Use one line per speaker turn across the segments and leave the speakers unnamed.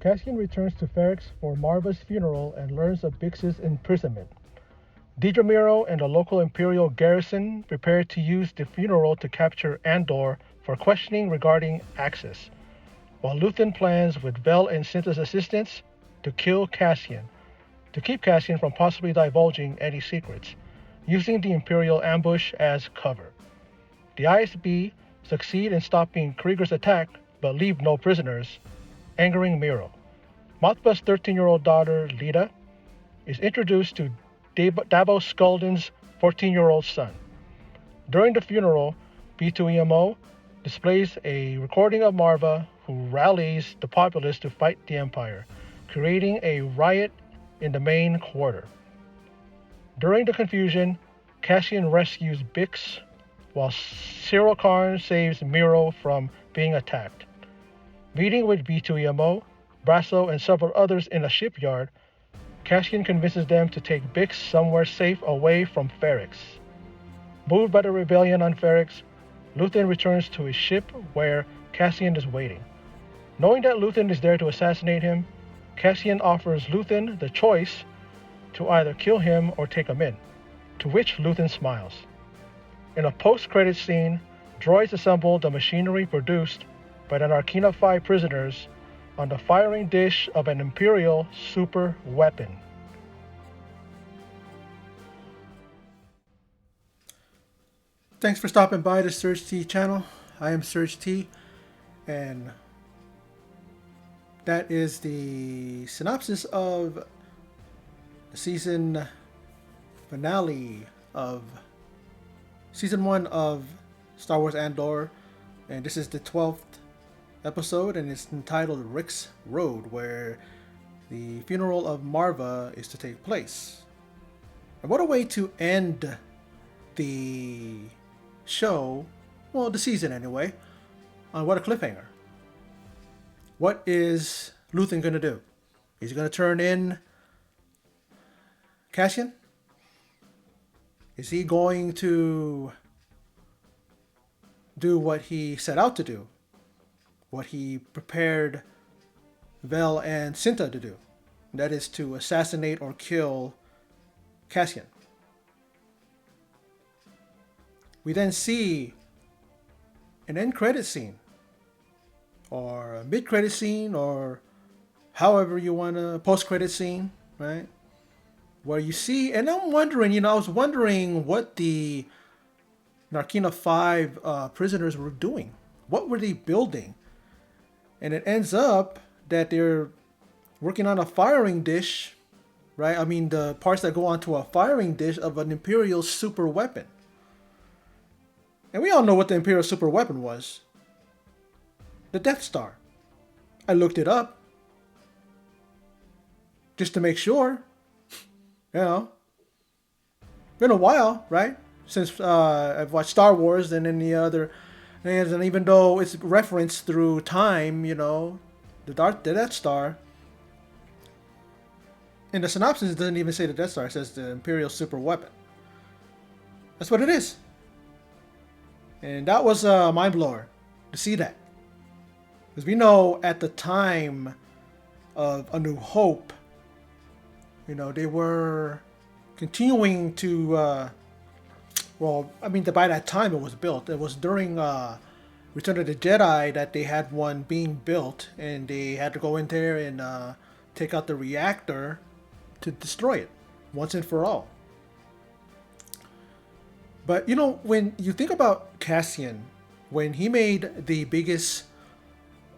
Cassian returns to Ferrix for Marva's funeral and learns of Bix's imprisonment. Dijamiro and the local Imperial garrison prepare to use the funeral to capture Andor for questioning regarding Axis, while Luthen plans, with Vel and Cinta's assistance, to kill Cassian, to keep Cassian from possibly divulging any secrets, using the Imperial ambush as cover. The ISB succeed in stopping Krieger's attack but leave no prisoners, angering Miro. Mothba's 13-year-old daughter, Lita, is introduced to Davos Skulden's 14-year-old son. During the funeral, B2EMO displays a recording of Marva, who rallies the populace to fight the Empire, creating a riot in the main quarter. During the confusion, Cassian rescues Bix, while Cyril Karn saves Miro from being attacked. Meeting with B2EMO, Brasso, and several others in a shipyard, Cassian convinces them to take Bix somewhere safe away from Ferrix. Moved by the rebellion on Ferrix, Luthen returns to his ship where Cassian is waiting. Knowing that Luthen is there to assassinate him, Cassian offers Luthen the choice to either kill him or take him in, to which Luthen smiles. In a post-credits scene, droids assemble the machinery produced by the Narkina 5 prisoners on the firing dish of an Imperial super weapon.
Thanks for stopping by the Surge T channel. I am Surge T, and that is the synopsis of the season finale of Season 1 of Star Wars Andor, and this is the 12th episode, and it's entitled Rix Road, where the funeral of Marva is to take place. And what a way to end the show, well, the season anyway, on what a cliffhanger. What is Luthen going to do? Is he going to turn in Cassian? Is he going to do what he set out to do? What he prepared Vel and Cinta to do? That is to assassinate or kill Cassian. We then see an end credit scene, or a mid credit scene, or however you want to, post credit scene, right? Where you see, and I'm wondering, I was wondering what the Narkina 5 prisoners were doing. What were they building? And it ends up that they're working on a firing dish, right? I mean, the parts that go onto a firing dish of an Imperial super weapon. And we all know what the Imperial super weapon was. The Death Star. I looked it up just to make sure. Been a while, right? Since I've watched Star Wars and any other things, and even though it's referenced through time, the Death Star. In the synopsis, it doesn't even say the Death Star. It says the Imperial super weapon. That's what it is. And that was a mind blower to see that. Because we know at the time of A New Hope, they were continuing to, by that time it was built. It was during Return of the Jedi that they had one being built, and they had to go in there and take out the reactor to destroy it once and for all. But when you think about Cassian, when he made the biggest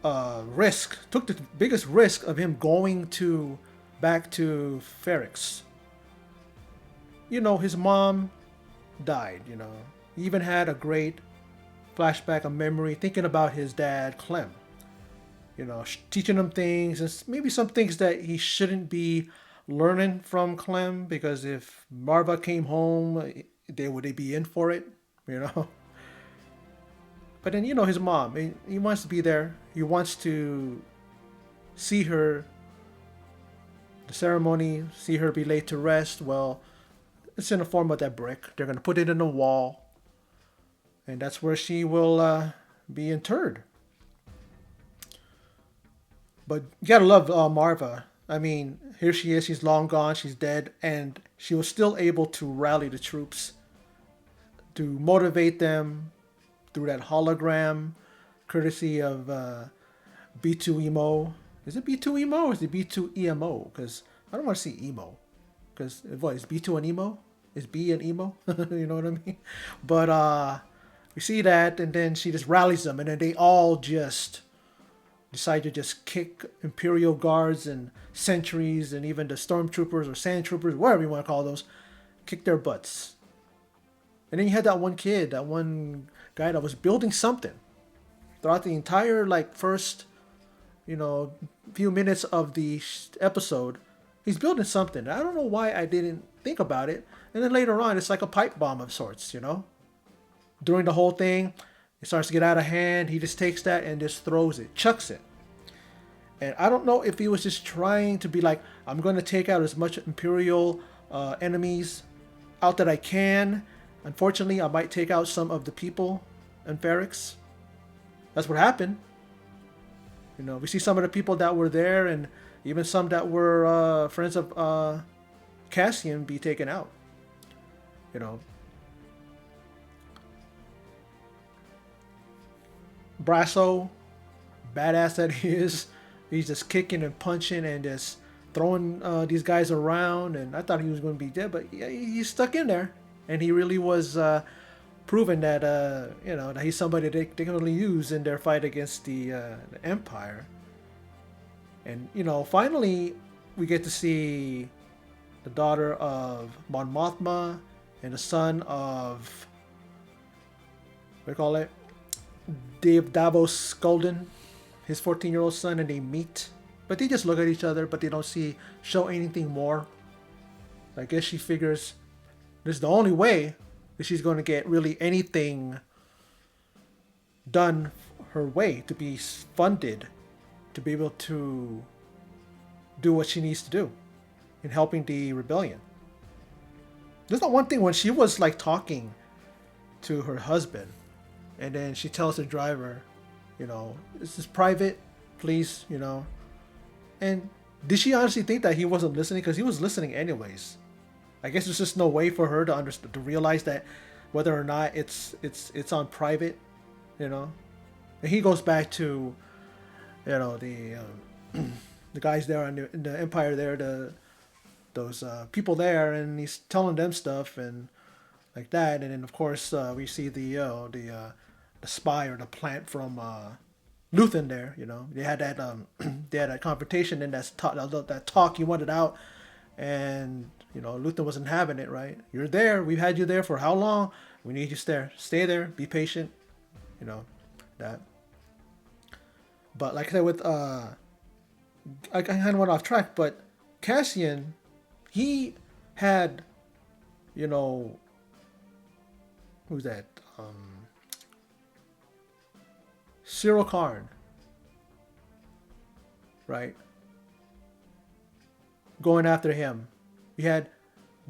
took the biggest risk of him going back to Ferrix, his mom died. He even had a great flashback of memory thinking about his dad, Clem. Teaching him things, and maybe some things that he shouldn't be learning from Clem, because if Marva came home, would they be in for it, But then, his mom, he wants to be there. He wants to see her, the ceremony, see her be laid to rest. Well, it's in the form of that brick. They're going to put it in the wall, and that's where she will be interred. But you gotta love Marva. I mean, here she is. She's long gone. She's dead, and she was still able to rally the troops to motivate them through that hologram, courtesy of B2 Emo. Is it B2 Emo or is it B2 EMO? Because I don't want to see emo. Because what is B2 and emo? Is B and emo? You know what I mean? But we see that, and then she just rallies them, and then they all just decide to just kick Imperial guards and sentries and even the stormtroopers or sand troopers, whatever you want to call those, kick their butts. And then you had that one kid, that one guy that was building something throughout the entire like first, you know, few minutes of the episode. He's building something. I don't know why I didn't think about it. And then later on, it's like a pipe bomb of sorts, you know. During the whole thing, it starts to get out of hand. He just takes that and just throws it, chucks it. And I don't know if he was just trying to be like, I'm going to take out as much Imperial enemies out that I can. Unfortunately, I might take out some of the people in Ferrix. That's what happened. You know, we see some of the people that were there, and even some that were friends of Cassian be taken out. You know, Brasso, badass that he is, he's just kicking and punching and just throwing these guys around. And I thought he was going to be dead, but he's stuck in there, and he really was proven that you know, that he's somebody they can only use in their fight against the Empire. And you know, finally, we get to see the daughter of Mon Mothma and the son of what do you call it, Dave Davos Golden, his 14-year-old son, and they meet. But they just look at each other, but they don't show anything more. I guess she figures this is the only way that she's going to get really anything done her way to be funded to be able to do what she needs to do in helping the rebellion. There's not one thing when she was like talking to her husband, and then she tells the driver, you know, this is private, please, you know. And did she honestly think that he wasn't listening? Because he was listening anyways. I guess there's just no way for her to understand, to realize that whether or not it's on private, you know. And he goes back to, you know, the guys there in the Empire there, those people there, and he's telling them stuff and like that. And then of course we see the spy or the plant from Luthen there. You know, they had that they had that confrontation, and that talk he wanted out, and you know, Luthen wasn't having it. Right, you're there. We've had you there for how long? We need you there. Stay there. Be patient. You know that. But like I said, with I kind of went off track, but Cassian, he had, you know, who's that? Cyril Karn, right? Going after him. You had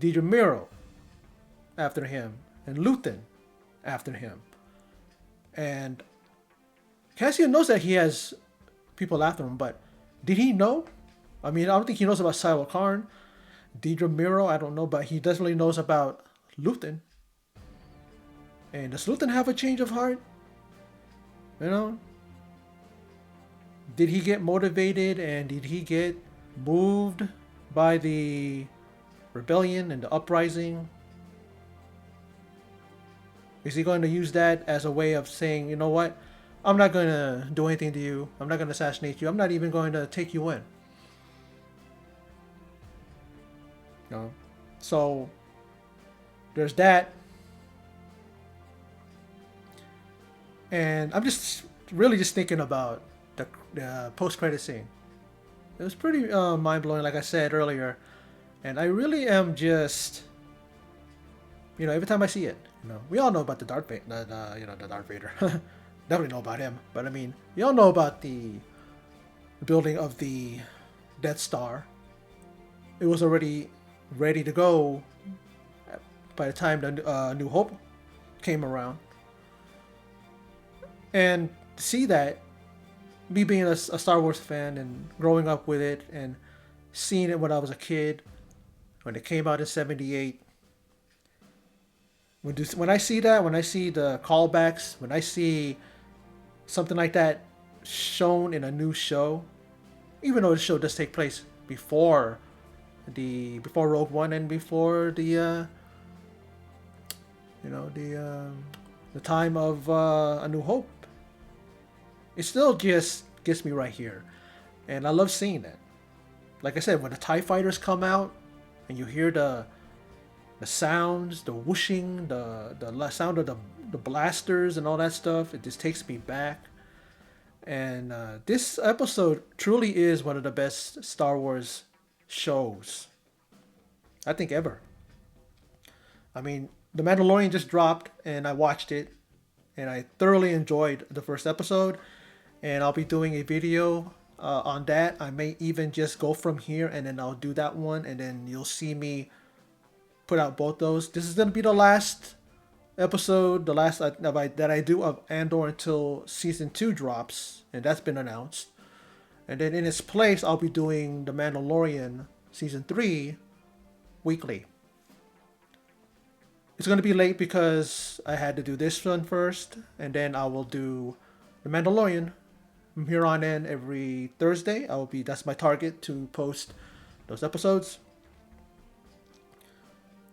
Deidre Miro after him, and Luthen after him. And Cassian knows that he has people after him, but did he know? I mean, I don't think he knows about Cyril Karn. Deidre Miro, I don't know, but he definitely knows about Luthen. And does Luthen have a change of heart? You know? Did he get motivated and did he get moved by the rebellion and the uprising? Is he going to use that as a way of saying, you know what? I'm not going to do anything to you. I'm not going to assassinate you. I'm not even going to take you in. You know? So there's that. And I'm just really just thinking about the post-credit scene. It was pretty mind-blowing, like I said earlier. And I really am just, you know, every time I see it, you know, we all know about the Darth Vader, the Darth Vader. Definitely know about him. But I mean, we all know about the building of the Death Star. It was already ready to go by the time the New Hope came around. And to see that, me being a Star Wars fan and growing up with it and seeing it when I was a kid, when it came out in '78. When I see that, when I see the callbacks, when I see something like that shown in a new show, even though the show does take place before Rogue One and before the time of A New Hope, it still just gets me right here, and I love seeing that. Like I said, when the Tie Fighters come out and you hear the sounds, the whooshing, the sound of the blasters and all that stuff, it just takes me back. And this episode truly is one of the best Star Wars shows, I think, ever. I mean, The Mandalorian just dropped, and I watched it, and I thoroughly enjoyed the first episode. And I'll be doing a video on that. I may even just go from here, and then I'll do that one, and then you'll see me put out both those. This is gonna be the last episode, the last that I do of Andor until season 2 drops, and that's been announced. And then in its place, I'll be doing The Mandalorian season 3 weekly. It's gonna be late because I had to do this one first, and then I will do The Mandalorian from here on in every Thursday. That's my target to post those episodes.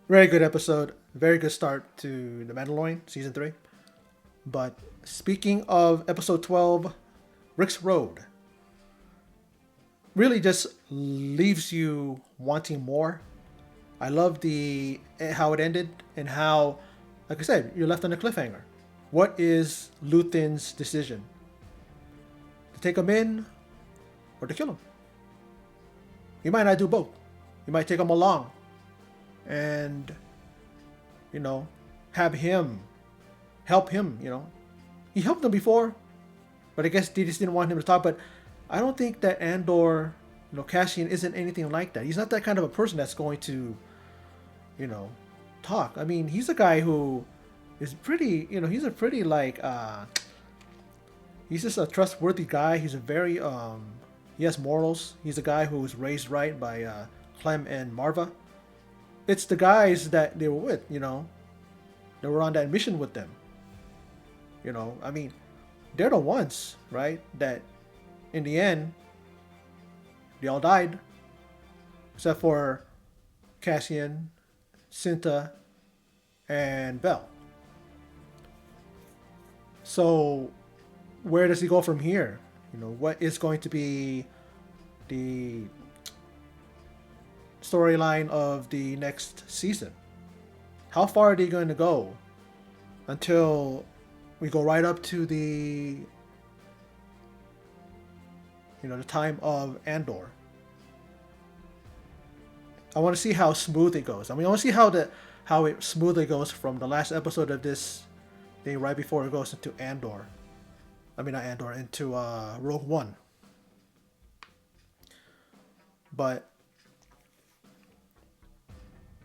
Very good episode. Very good start to The Mandalorian season 3. But speaking of episode 12, Rix Road, really just leaves you wanting more. I love how it ended and how, like I said, you're left on a cliffhanger. What is Luthen's decision? To take him in or to kill him? He might not do both. He might take him along and, have him help him. He helped him before, but I guess they just didn't want him to talk. But I don't think that Andor, Cassian isn't anything like that. He's not that kind of a person that's going to, talk. I mean, he's a guy who is pretty, he's a pretty he's just a trustworthy guy. He's a very, he has morals. He's a guy who was raised right by Clem and Marva. It's the guys that they were with, they were on that mission with them. I mean, they're the ones, right, that in the end, they all died, except for Cassian, Cinta, and Bell. So, where does he go from here? What is going to be the storyline of the next season? How far are they going to go until we go right up to the time of Andor? I want to see how smooth it goes. I want to see how it smoothly goes from the last episode of this thing right before it goes into Andor. I mean, not Andor, into Rogue One. But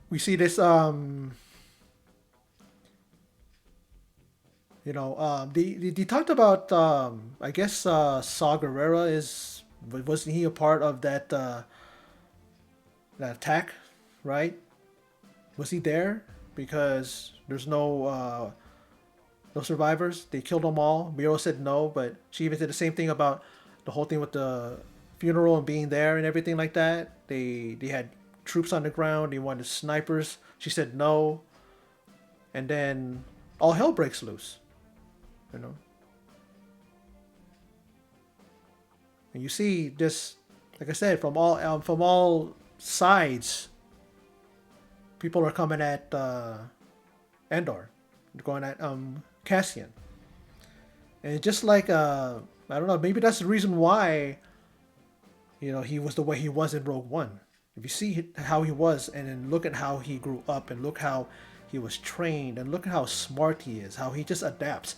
we see this, they talked about, I guess, Saw Gerrera wasn't he a part of that attack, right? Was he there? Because there's no survivors. They killed them all. Miro said no, but she even did the same thing about the whole thing with the funeral and being there and everything like that. They had troops on the ground. They wanted snipers. She said no. And then all hell breaks loose. And you see just, like I said, from all sides, people are coming at Andor, going at Cassian. And just like I don't know, maybe that's the reason why he was the way he was in Rogue One. If you see how he was, and then look at how he grew up, and look how he was trained, and look at how smart he is, how he just adapts.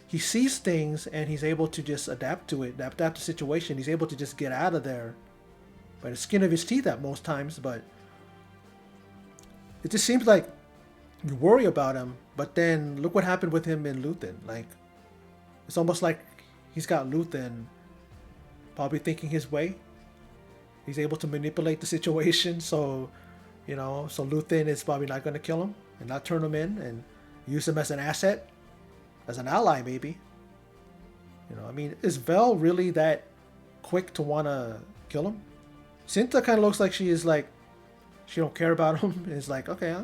He sees things and he's able to just adapt to it, adapt to the situation. He's able to just get out of there by the skin of his teeth at most times. But it just seems like you worry about him, but then look what happened with him in Luthen. Like, it's almost like he's got Luthen probably thinking his way. He's able to manipulate the situation, so so Luthen is probably not going to kill him and not turn him in and use him as an asset, as an ally maybe. I mean, is Vel really that quick to want to kill him? Cinta kind of looks like she is like she don't care about him. It's like, okay,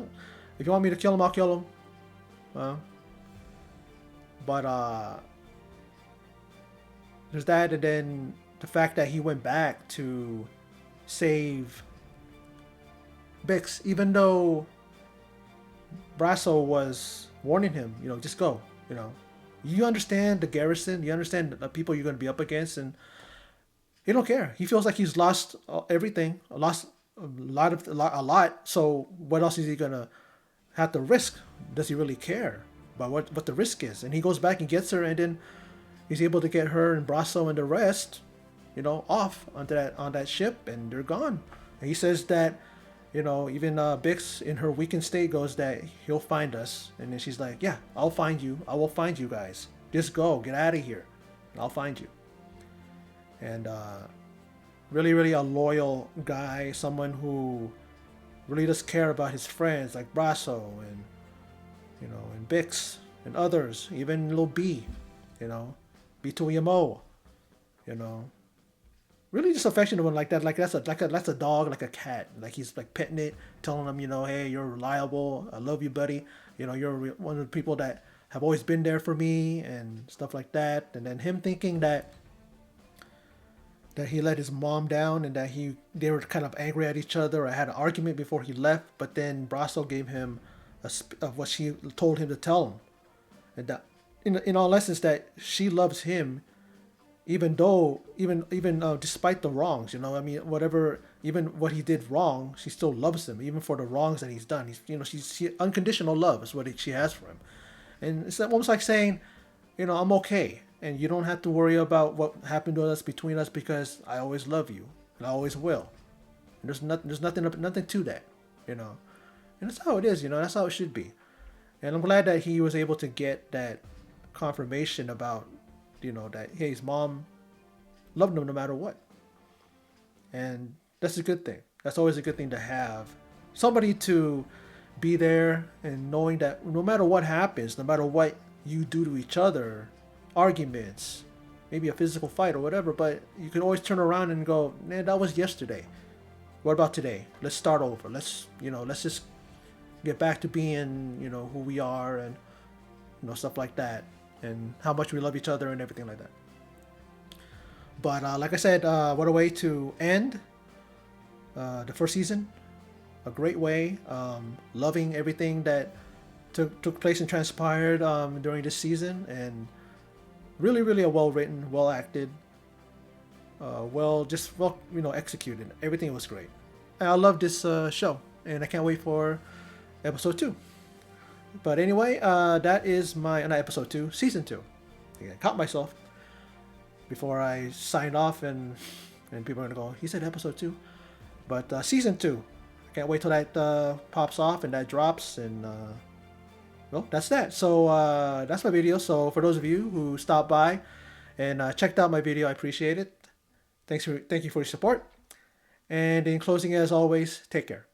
if you want me to kill him, I'll kill him. Uh, but there's that, and then the fact that he went back to save Bix, even though Brasso was warning him, just go. You understand the garrison, you understand the people you're going to be up against, and he don't care. He feels like he's lost everything, lost a lot. So what else is he gonna have to risk? Does he really care about what the risk is? And he goes back and gets her, and then he's able to get her and Brasso and the rest, off onto that ship, and they're gone. And he says that, even Bix in her weakened state goes that he'll find us, and then she's like, "Yeah, I'll find you. I will find you guys. Just go, get out of here, and I'll find you." And really, really a loyal guy, someone who really does care about his friends like Brasso and and Bix and others, even little B, B2EMO, you know, really just affectionate one like that. Like that's a dog, like a cat. Like he's like petting it, telling him, hey, you're reliable. I love you, buddy. You're one of the people that have always been there for me and stuff like that. And then him thinking that he let his mom down and that they were kind of angry at each other or had an argument before he left. But then Brasso gave him of what she told him to tell him, and that in all essence that she loves him even though even despite the wrongs, I mean, whatever, even what he did wrong, she still loves him even for the wrongs that he's done. She unconditional love is what she has for him, and it's almost like saying, I'm okay, and you don't have to worry about what happened to us between us because I always love you and I always will. And there's nothing to that, and that's how it is, that's how it should be. And I'm glad that he was able to get that confirmation about, that hey, his mom loved him no matter what. And that's a good thing. That's always a good thing to have. Somebody to be there and knowing that no matter what happens, no matter what you do to each other, arguments, maybe a physical fight or whatever, but you can always turn around and go, man, that was yesterday. What about today? Let's start over. Let's just get back to being, who we are, and stuff like that, and how much we love each other and everything like that. But like I said, what a way to end the first season. A great way. Loving everything that took place and transpired during this season, and really, really a well written, well acted, well executed. Everything was great. I love this show, and I can't wait for episode 2. But anyway, that is not episode 2, season 2. I caught myself before I signed off, and people are gonna go, he said episode 2, but season 2. I can't wait till that pops off and that drops, and well, that's that. So that's my video. So for those of you who stopped by and checked out my video, I appreciate it. Thank you for your support. And in closing, as always, take care.